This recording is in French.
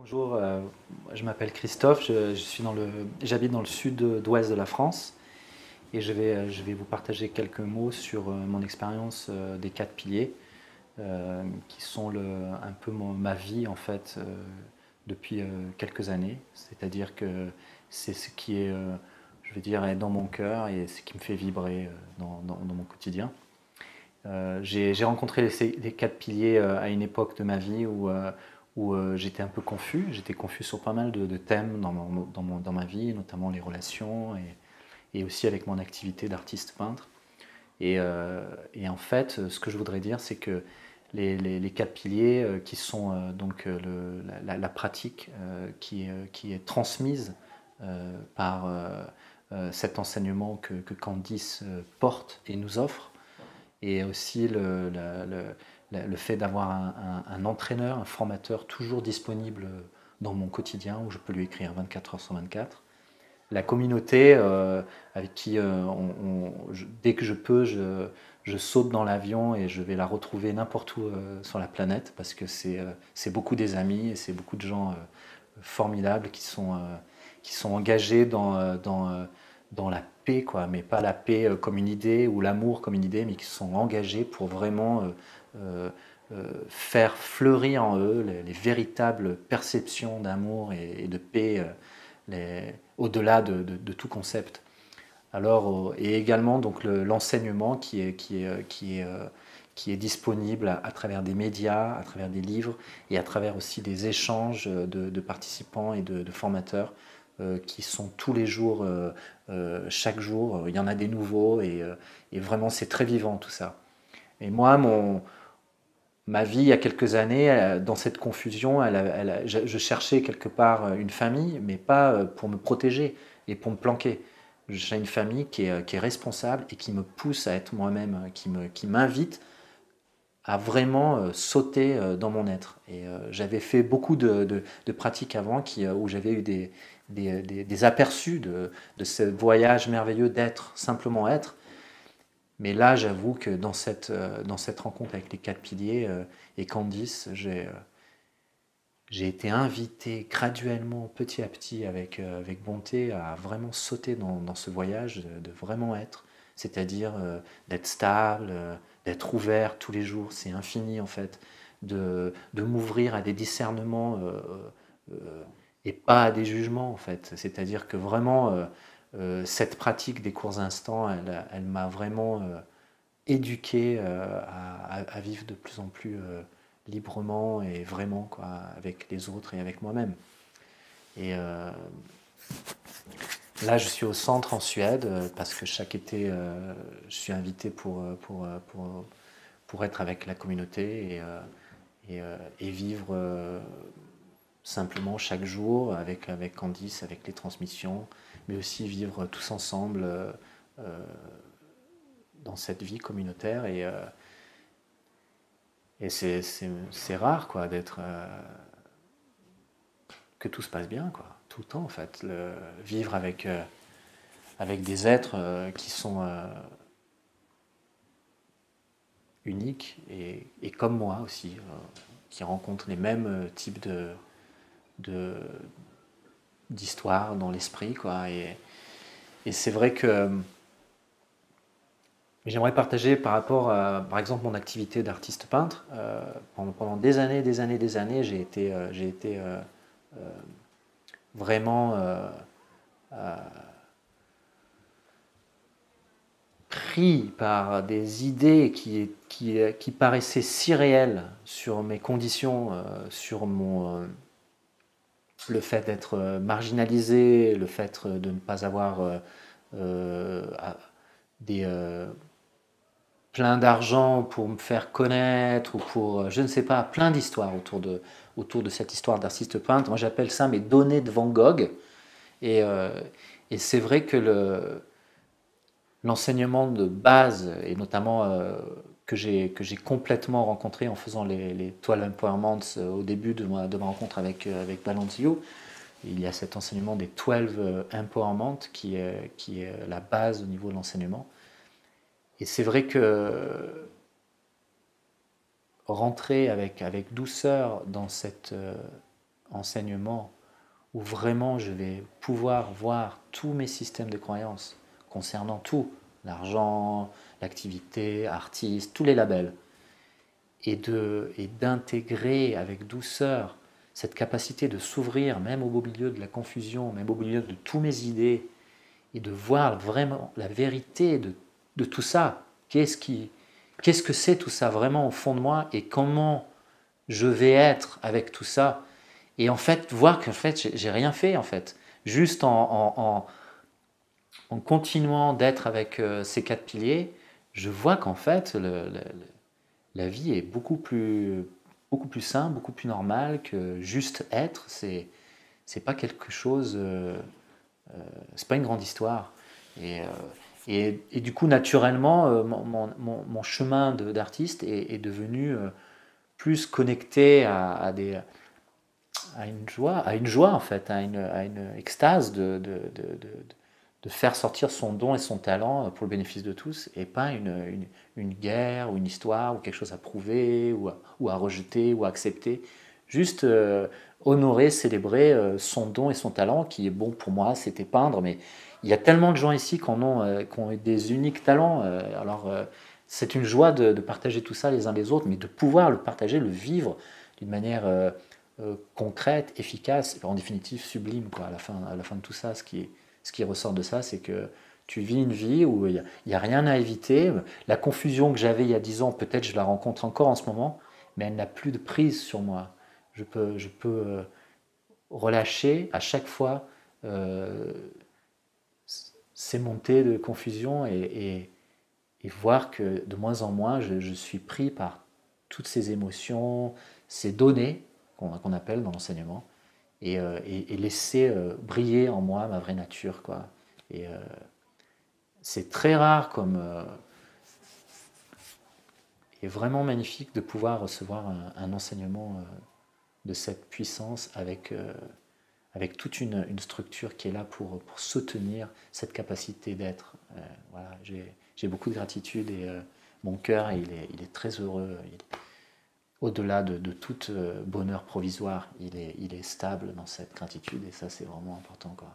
Bonjour, je m'appelle Christophe, j'habite dans le sud-ouest de la France et je vais vous partager quelques mots sur mon expérience des quatre piliers qui sont un peu ma vie en fait depuis quelques années. C'est-à-dire que c'est ce qui est, je veux dire, est dans mon cœur et ce qui me fait vibrer dans mon quotidien. J'ai rencontré les quatre piliers à une époque de ma vie où j'étais un peu confus. J'étais confus sur pas mal de thèmes dans ma vie, notamment les relations et aussi avec mon activité d'artiste peintre. Et en fait, ce que je voudrais dire, c'est que les quatre piliers qui sont la pratique qui est transmise par cet enseignement que Candice porte et nous offre, et aussi le fait d'avoir un entraîneur, un formateur toujours disponible dans mon quotidien où je peux lui écrire 24 heures sur 24. La communauté avec qui, dès que je peux, je saute dans l'avion et je vais la retrouver n'importe où sur la planète parce que c'est beaucoup des amis et c'est beaucoup de gens formidables qui sont engagés dans la paix, quoi, mais pas la paix comme une idée ou l'amour comme une idée, mais qui sont engagés pour vraiment faire fleurir en eux les véritables perceptions d'amour et de paix au-delà de tout concept. Alors, et également donc l'enseignement qui est disponible à travers des médias, à travers des livres et à travers aussi des échanges de participants et de formateurs qui sont tous les jours, chaque jour, il y en a des nouveaux et vraiment c'est très vivant tout ça. Et moi, ma vie il y a quelques années, dans cette confusion, je cherchais quelque part une famille, mais pas pour me protéger et pour me planquer. J'ai une famille qui est responsable et qui me pousse à être moi-même, qui m'invite à vraiment sauter dans mon être. Et j'avais fait beaucoup de pratiques avant où j'avais eu des aperçus de ce voyage merveilleux d'être, simplement être. Mais là, j'avoue que dans cette rencontre avec les quatre piliers et Candice, j'ai été invité graduellement, petit à petit, avec bonté, à vraiment sauter dans ce voyage, de vraiment être, c'est-à-dire d'être stable, d'être ouvert tous les jours, c'est infini en fait, de m'ouvrir à des discernements et pas à des jugements en fait. C'est-à-dire que vraiment, cette pratique des courts instants, elle m'a vraiment éduqué à vivre de plus en plus librement et vraiment quoi, avec les autres et avec moi-même. Et là, je suis au centre en Suède parce que chaque été, je suis invité pour être avec la communauté et vivre simplement chaque jour avec Candice, avec les transmissions, mais aussi vivre tous ensemble dans cette vie communautaire. Et c'est rare quoi, que tout se passe bien, quoi, tout le temps en fait. Vivre avec des êtres qui sont uniques et comme moi aussi, qui rencontrent les mêmes types de, d'histoires dans l'esprit. Quoi, et c'est vrai que j'aimerais partager par rapport à, par exemple, mon activité d'artiste peintre. Pendant des années, des années, des années, j'ai été vraiment pris par des idées qui paraissaient si réelles sur mes conditions, sur le fait d'être marginalisé, le fait de ne pas avoir des, plein d'argent pour me faire connaître ou pour, je ne sais pas, plein d'histoires autour de cette histoire d'artiste peintre. Moi j'appelle ça mes données de Van Gogh. Et, euh, et c'est vrai que l'enseignement de base, et notamment que j'ai complètement rencontré en faisant les 12 Empowerments au début de ma rencontre avec Balanceo, il y a cet enseignement des 12 Empowerments qui est la base au niveau de l'enseignement. Et c'est vrai que rentrer avec douceur dans cet enseignement où vraiment je vais pouvoir voir tous mes systèmes de croyances concernant tout, l'argent, l'activité, artiste, tous les labels, et d'intégrer avec douceur cette capacité de s'ouvrir même au beau milieu de la confusion, même au milieu de toutes mes idées, et de voir vraiment la vérité de tout ça. Qu'est-ce que c'est tout ça vraiment au fond de moi et comment je vais être avec tout ça. Et en fait, voir qu'en fait, j'ai rien fait en fait. Juste en continuant d'être avec ces quatre piliers, je vois qu'en fait, la vie est beaucoup plus simple, beaucoup plus normale que juste être. C'est pas quelque chose, c'est pas une grande histoire. Et, euh, et du coup, naturellement, mon chemin d'artiste est devenu plus connecté à une joie en fait, à une extase de faire sortir son don et son talent pour le bénéfice de tous et pas une guerre ou une histoire ou quelque chose à prouver ou à rejeter ou à accepter. Juste honorer, célébrer son don et son talent qui est bon pour moi, c'était peindre, mais il y a tellement de gens ici qui ont des uniques talents. C'est une joie de partager tout ça les uns les autres, mais de pouvoir le partager, le vivre d'une manière concrète, efficace, en définitive sublime. Quoi. À la fin de tout ça, ce qui ressort de ça, c'est que tu vis une vie où il n'y a rien à éviter. La confusion que j'avais il y a 10 ans, peut-être je la rencontre encore en ce moment, mais elle n'a plus de prise sur moi. Je peux relâcher à chaque fois ces montées de confusion et voir que de moins en moins, je suis pris par toutes ces émotions, ces données qu'on appelle dans l'enseignement, et laisser briller en moi ma vraie nature. Quoi. Et c'est très rare et vraiment magnifique de pouvoir recevoir un enseignement de cette puissance avec toute une structure qui est là pour soutenir cette capacité d'être. Voilà, j'ai beaucoup de gratitude et mon cœur il est très heureux. Au-delà de tout bonheur provisoire, il est stable dans cette gratitude et ça c'est vraiment important. Quoi.